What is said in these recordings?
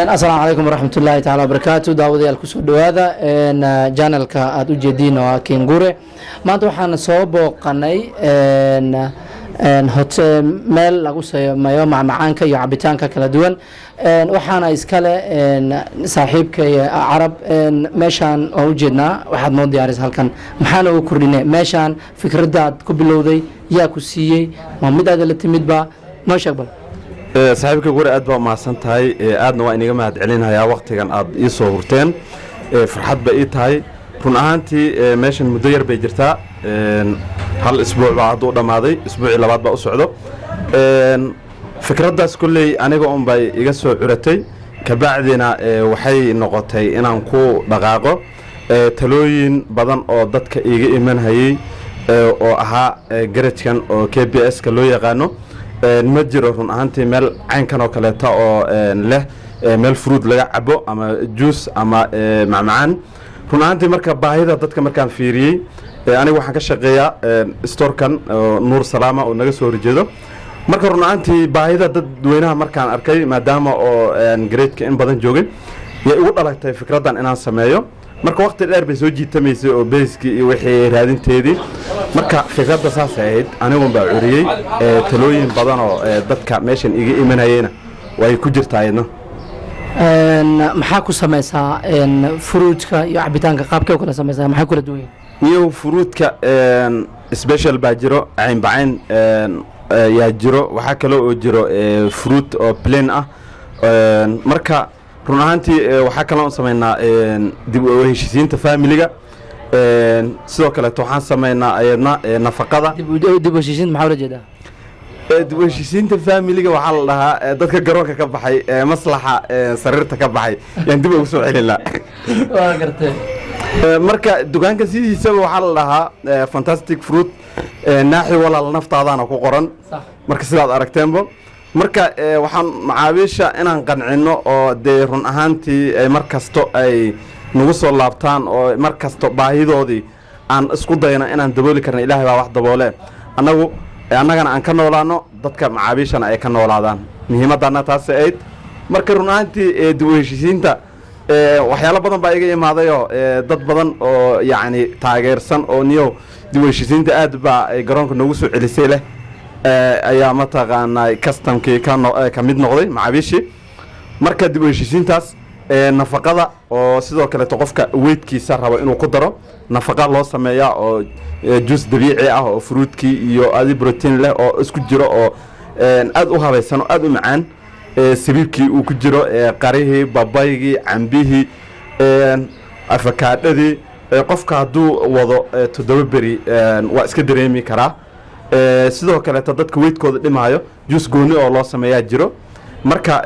السلام عليكم ورحمة الله تعالى وبركاته داودي الكسو دوادا ان جانلك اد ujeedin waa Kengure maanta waxaan soo booqanay ان hotel meel lagu sameeyo macmacaanka iyo cabitaanka kala duwan waxaana iskale saaxiibkay Arab meeshan oo ujeedna waxaad noo diyaarisay halkan maxaan ugu kordhinay meeshan fikradaad ku bilowday yaa ku siiyay ma mid aad la timidba noo sheeg bal saaxiibka guri aad baa maasan tahay aadna waa inaga mahad celinayaa waqtigan aad ii soo hurteen farxad ba ii tahay run ahaantii meeshan muddo yar bay jirtaa hal isbuuc baa hadda u dhamaaday isbuucii labaad baa u socdo fikraddaas kulley aniga un bay iga soo curatay kabacdina waxay noqotay inaan ku dhaqaaqo talooyin badan oo dadka iiga imanhayay oo ahaa garajkan oo KBS-ka loo yaqaano ma jiro run ahaantii meel caynkan oo kaleeta oo leh meel fruit laga cabo ama juice ama macmacaan run ahaantii marka baahida dadka markaan fiiriyey aniga waxaan ka shaqeeyaa storekan Nuur Salaama oo naga soo horjeedo marka run ahaantii baahida dadweynaha markaan arkay maadaama oo grade-ka in badan joogay yaa igu dhalatay fikraddan inaan sameeyo marka waqti dheer bay soo jiitamaysay oo basic iyo wixii raadinteedii marka fikradda saas ahayd anigu baa curiyay talooyin badan oo dadka meeshan iga imanayeen way ku jirtaayna maxaa ku samaysaa fruitka iyo cabitaanka qaabkee kala samaysaa maxay kala duwan iyo fruitka special baa jiro cayn bacayn yaa jiro waxa kale oo jiro fruit oo plain ah marka run ahaantii waxaa kale oo sameynaa dib u heshiisiinta familiga sidoo kale waxaan sameynaa ayadna nafaqada dib u heshiisiinta maxaa la jeedaa dib u heshiisiinta familiga waxaa la dhahaa dadka garoonka ka baxay maslaxa sariirta ka baxay yaan dib ugu soo celinaa waa gartay marka dukaanka sidiisaba waxaa la dhahaa fantastic fruit naaxi walaal naftaadana ku qoran marka sidaad aragteenba marka waxaan macaabiisha inaan qancino oo de run ahaantii mar kasto ay nagu soo laabtaan oo mar kasto baahidoodii aan isku dayno inaan dabooli karno ilaahay baa wax daboole annagana aan ka noolaano dadka macaabiishana ay ka noolaadaan muhiimadana taas ahayd marka run ahaantii dib u heshiisiinta waxyaalo badan baa iga imaadayoo dad badan oo yacni taageersan oo niyo dib u heshiisiinta aad baa ay garoonka noogu soo celisay leh ayaa mataqaanaa customkii ka mid noqday macaabiishii marka dib u heshiisiintaas nafaqada oo sidoo kaleeto qofka weydkiisa rabo inuu ku daro nafaqa loo sameeyaa oo juice dabiici ah oo fruitkii iyo adi protein leh oo isku jiro oo aad u habaysan oo aad u macaan sabiibkii uu ku jiro qarihii babaygii cambihii afakaadhadii qofka hadduu wado 7 beri waa iska dareemi karaa sidoo kaleeto dadka weydkooda dhimaayo juice gooni oo loo sameeyaa jiro marka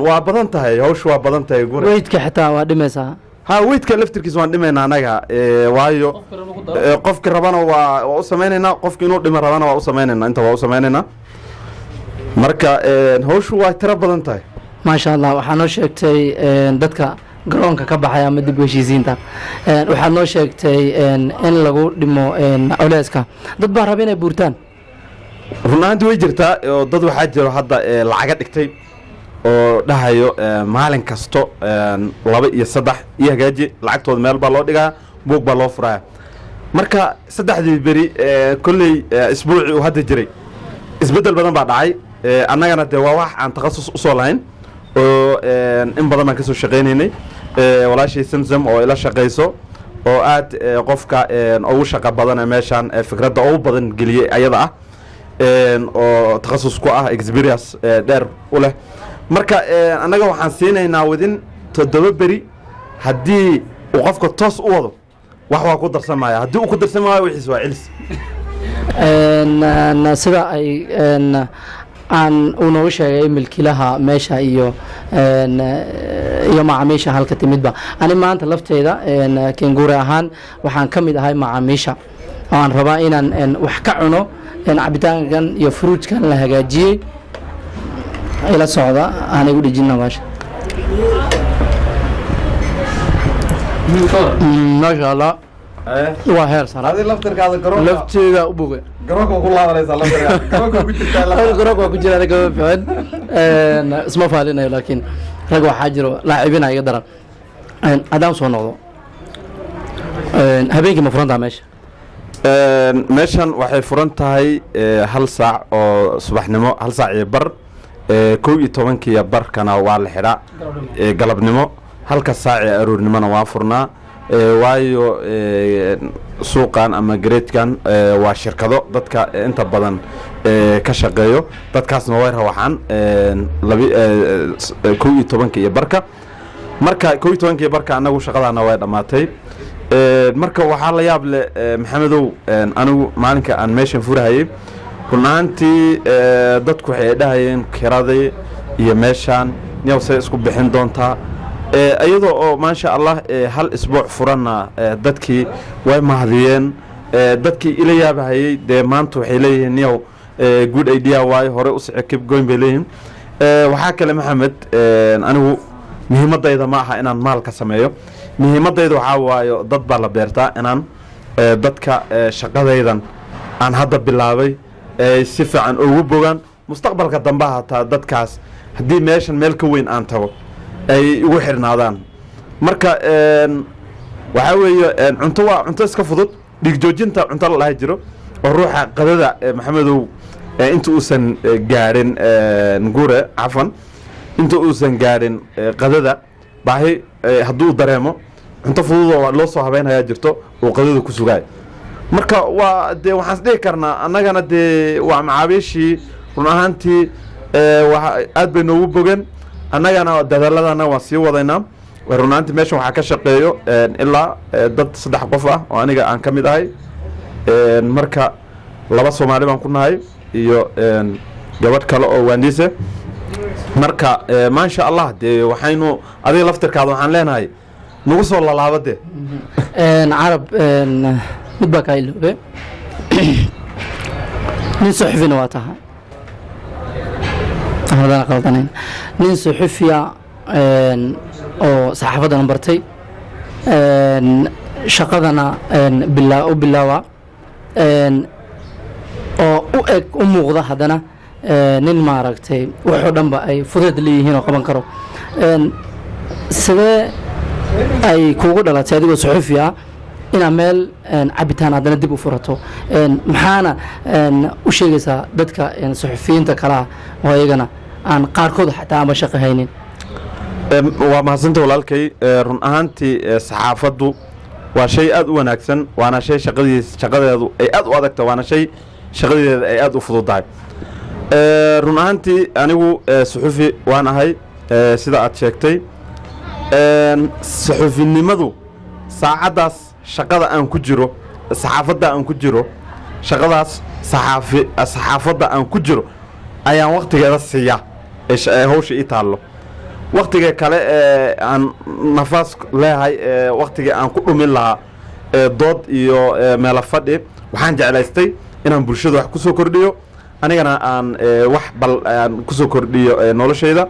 waa badan tahay hawshu waa badan tahay weydka xitaa waa dhimaysaa ha weydka laftirkiisa waan dhimaynaa anaga waayo qofka rabana waa u sameynaynaa qofka inuu dhimo rabana waa u sameynaynaa inta waa u sameynaynaa marka hawshu waa tiro badan tahay maasha allah waxaa noo sheegtay dadka garoonka ka baxaya ama dib u heshiisiinta waxaad noo sheegtay in lagu dhimo culeyska dad baa raba inay buurtaan run ahaantii way jirtaa oo dad waxaa jiro hadda lacaga dhigtay oo dhahayo maalin kasto 2 iyo 3 iyo hagaaji lacagtooda meel baa loo dhigaa buug baa loo furaya marka 3 beri kulley isbuuci uu hadda jiray isbedel badan baa dhacay annagana dee waa wax aan takhasus u soo lahayn oo in badan baan ka soo shaqaynaynay walaashay Samsam oo ila shaqayso oo aad qofka ugu shaqo badan meeshan fikradda ugu badan geliyay ayada ah oo takhasus ku ah experience dheer u leh marka annaga waxaan siinaynaa wadin 7 beri haddii uu qofka toos u wado wax waa ku darsamaya haddii uu ku darsamaayo wixiis waa cilis sida ay aan uu noogu sheegay milkiilaha meesha iyo macaamiisha halka timidba ani maanta lafteeda Kengure ahaan waxaan ka mid ahay macaamiisha aan rabaa inaan wax ka cuno cabitaankan iyo fruitkan la hagaajiyey ila socda aan igu dhijina maasha maasha allah waa heer sare adi laftirkaada garoonka lafteeda u boga garoonka ku laabanaysa laftirkaada garoonka ku jirtaa garoonka ku jiraa gaba fiican isma faalinayo laakiin rag waxaa jiro laacibina iga daran haddaan soo noqdo habeenkii ma furantaa meesha meeshan waxay furan tahay hal saac oo subaxnimo hal saac iyo bar 11 barkana waa la xidhaa galabnimo halka saac ee aroornimona waa furnaa waayo suuqan ama gareedkan waa shirkado dadka inta badan ka shaqeeyo dadkaasna way rawaxaan 11 barka marka 11 barka anagu shaqadana way dhamaatay marka waxaa la yaab leh maxamedow anigu maalinka aan meeshan furahayay runaantii dadku waxay dhahayeen kiradii iyo meeshan niyawsay isku bixin doontaa iyadoo oo maasha Allah hal isbuuc furana dadkii way mahdiyeen dadkii ila yaabahayay de maanta waxay leeyihiin niyow good idea way hore u socod keep going bay leeyihiin waxaa kale maxamed anigu muhiimadayda ma aha inaan maal ka sameeyo muhiimadayda waxaa waayo dad baa la beertaa inaan dadka shaqadaydan aan hadda bilaabay si fiican ugu bogaan mustaqbalka dambe hataa dadkaas haddii meeshan meel ka weyn aan tago ay ugu xirnaadaan marka waxaa weeye cunto waa cunto iska fudud dhiig joojinta cunto la dhahay jiro oo ruuxa qadada maxamedow inta uusan gaarin gure cafan inta uusan gaarin qadada baahi hadduu dareemo cunto fudud oo loo soo habeynaya jirto oo qadada ku sugaay marka waa de waxaan is dhihi karnaa annagana dee waa macaabiishii run ahaantii aad bay noogu bogan annagana dadaaladana waan sii wadaynaa run ahaantii meeshan waxaa ka shaqeeyo ilaa dad 3 qof ah oo aniga aan ka mid ahay marka 2 Soomaali baan ku nahay iyo gabadh kale oo waandiise marka maasha Allah dee waxaynu adiga laftirkaada waxaan leenahay nagu soo lalaabade carab mid baa ka iloobe nin suxufina waa tahay hadaan qaldanayn nin suxufiya oo saxaafadana bartay shaqadana u bilaawa oo u eg u muuqda haddana nin maaragtay waxoo dhanba ay fudeed leeyihiin oo qaban karo sidee ay kuugu dhalatay adigoo suxufi ah inaad meel cabitaan haddana dib u furato maxaana u sheegaysaa dadka suxufiyiinta kalea oo iyagana aan qaarkood xataa ama shaqo haynin waa mahadsanta walaalkay run ahaantii saxaafaddu waa shay aad u wanaagsan waana shay shaqadeedu ay aad u adagta waana shay shaqadeeda ay aad u fududahay run ahaantii anigu suxufi waan ahay sida aad sheegtay suxufinimadu saacaddaas shaqada aan ku jiro saxaafadda aan ku jiro shaqadaas saxaafadda aan ku jiro ayaan waqtigeeda siiya hawsha ii taallo waqtiga kale aan nafaas leeyahay waqtiga aan ku dhumin lahaa dood iyo meelo fadhi waxaan jeclaystay inaan bulshada wax ku soo kordhiyo anigana aan wax bal aan ku soo kordhiyo noloshayda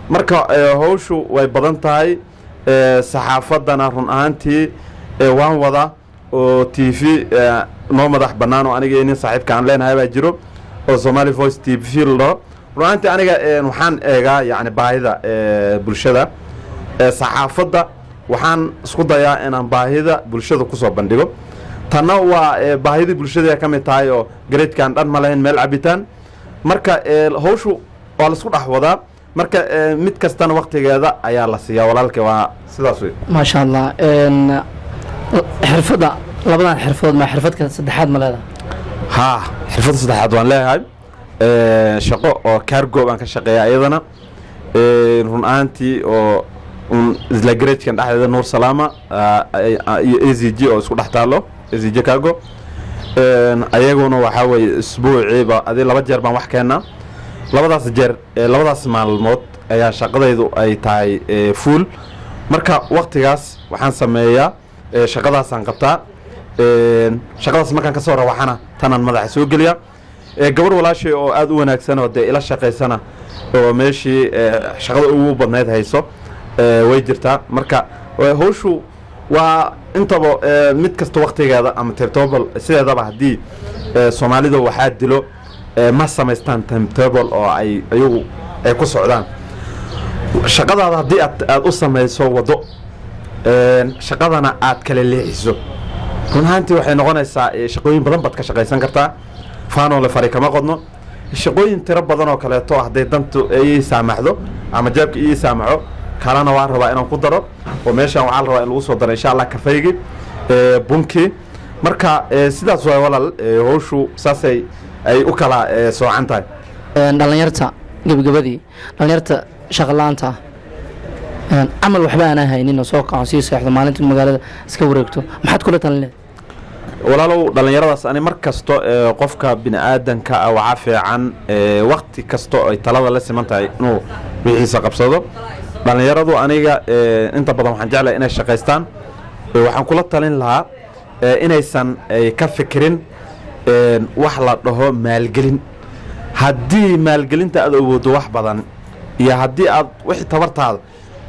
marka hawshu way badan tahay saxaafaddana run ahaantii waan wada oo TV noo madax bannaan oo aniga nin saaxiibka aan leenahay baa jiro oo Somali Voice TV lo runtii aniga waxaan eegaa yani baahida bulshada saxaafadda waxaan isku dayaa inaan baahida bulshada ku soo bandhigo tanna waa baahida bulshada ka mid tahay oo gareedkan dhan ma lahayn meel cabitaan marka hawshu waa la isku dhaxwadaa marka mid kastana waqtigeeda ayaa la siiyaa walaalkay waa sidaas weey ma sha Allah xirfada labadan xirfadood ma xirfadka saddexaad ma leedahay ha xirfadda saddexaad waan leeyahay shaqo oo cargo baan ka shaqeeyaa iyadana run ahaantii oo isla gareedkan dhexdeeda Nuur Salaama iyo AZG oo isku dhex taalo AZG cargo ayaguna waxaa weeye isbuuciiba adii 2 jeer baan wax keenaa labadaas jeer labadaas maalmood ayaa shaqadaydu ay tahay full marka waqtigaas waxaan sameeyaa shaqadaasaan qabtaa shaqadaas markaan ka soo rawaxana tanan madaxa soo geliya gabar walaashay oo aad u wanaagsan oo ila shaqaysana oo meeshii shaqada ugu badneed hayso way jirtaa marka hawshu waa intaba mid kasta waqtigeeda ama timetable sideedaba haddii Soomaalida waxaa dilo ma samaystaan timetable oo ay ayagu ay ku socdaan shaqadaada haddii aad u samayso waddo shaqadana aad kala leexiso run ahaantii waxay noqonaysaa shaqooyin badan baad ka shaqaysan kartaa faanoo le fari kama qodno shaqooyin tiro badan oo kaleeto hadday dantu ii saamaxdo ama jaabka ii saamaxo kalena waan rabaa inaan ku daro oo meeshaan waxaa la rabaa in lagu soo daro insha allah kafaygi bunkii marka sidaas waa walaal howshu saasay ay u kala soocan tahay dhalinyarta gabagabadii dhalinyarta shaqo la'aanta camal waxba aan haynin oo soo kaco sii seexdo maalinta magaalada iska wareegto maxaad kula talin leedahay walaalow dhalinyaradaas ani mar kasto qofka bini aadanka ah waxaa fiican waqti kasto ay talada la siman tahay inuu wixiisa qabsado dhalinyaradu aniga inta badan waxaan jeclahay inay shaqaystaan waxaan kula talin lahaa inaysan ka fikirin wax la dhaho maalgelin haddii maalgelinta aad awoodo wax badan iyo haddii aad wixii tabartaada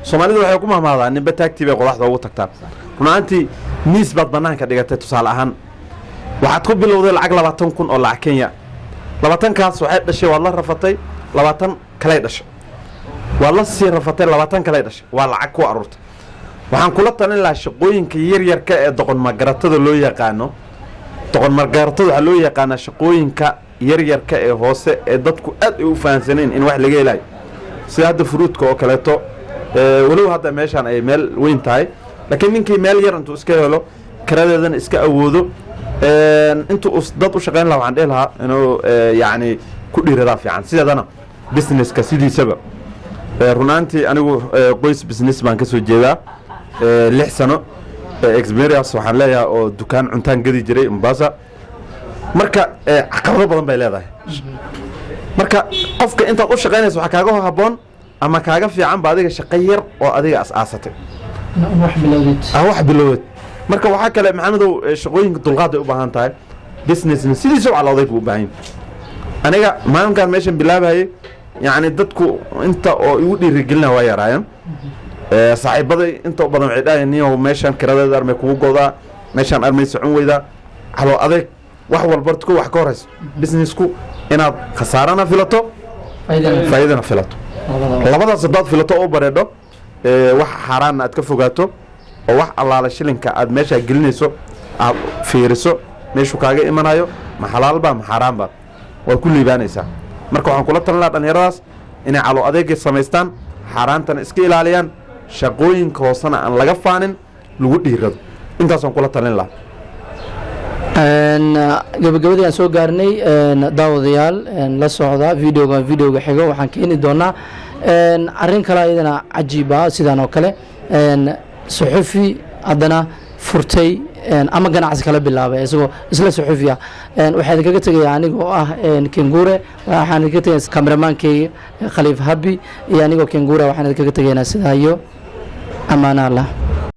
Soomaalidu waxay ku mahmaadaan ninba taagtii bay qodaxda ugu tagtaa runaantii miis baad banaanka dhigatay tusaale ahaan waxaad ku bilowday lacag 20,000 oo lacag Kenya 20kaas waxay dhashay waa la rafatay 20 kale dhashay waa la sii rafatay 20 kale dhashay waa lacag ku aruurtay waxaan kula talin lahaa shaqooyinka yaryarka ee doqon magaratada loo yaqaano doqon magaratada waxa loo yaqaana shaqooyinka yaryarka ee hoose ee dadku aad u fahansaneen in wax laga helayo sida hadda fruudka oo kaleeto walow hadda meeshaan ay meel weyn tahay laakiin ninkii meel yar intuu iska helo karadeedana iska awoodo intuu dad u shaqayn lahaa waxaan dhihi lahaa inuu yacni ku dhiiradaa fiican sideedana businesska sidiisaba runaantii anigu qoys business baan ka soo jeedaa 6 sano experience waxaan leeyahay oo dukaan cuntaan gadi jiray Mombasa marka caqabado badan bay leedahay marka qofka intaad u shaqaynayso waxa kaaga haboon ama kaaga fiican ba adiga shaqo yar oo adiga asaasatay wax bilowd marka waxa kale maxamedow shaqooyinka dulqaad ay u baahan tahay business sidiisa waa looday ku baahan aniga maalinkan meeshan bilaabayay yani dadku inta oo igu dhiirigelina waa yaraayeen saaxiibaday inta badan waxay dhaayeen meeshan kiradeeda armay kugu godaa meeshan armay socon weyda halo adeeg wax walba ku wax ka horeyso businessku inaad khasaarana filato faa'iidana filato labadaas dad filato oo bareedho wax xaraan aad ka fogaato oo wax allaala shilinka aad meesha gelinayso aad fiiriso meeshu kaaga imanayo ma xalaal ba ma xaraan ba way ku liibaanaysaa marka waxaan kula talin lahaa dhalinyaradaas inay calo adeega samaystaan xaraantana iska ilaaliyaan shaqooyinka hoosana aan laga faanin lagu dhiirado intaasaan kula talin lahaa gabagabadii aan soo gaarnay daawadayaal la socda videoga xigo waxaan keeni doonaa arrin kale ayadana cajiib ah sidaan oo kale suxufi haddana furtay ama ganacsi kala bilaabay isagoo isla suxufi ah waxaan kaga tegayaa anigoo ah Kengure waxaan kaga tegayaa kameramaankeyga Khaliif Habi iyo anigoo Kengure waxaan kaga tegaynaa sidaa iyo amaana Allah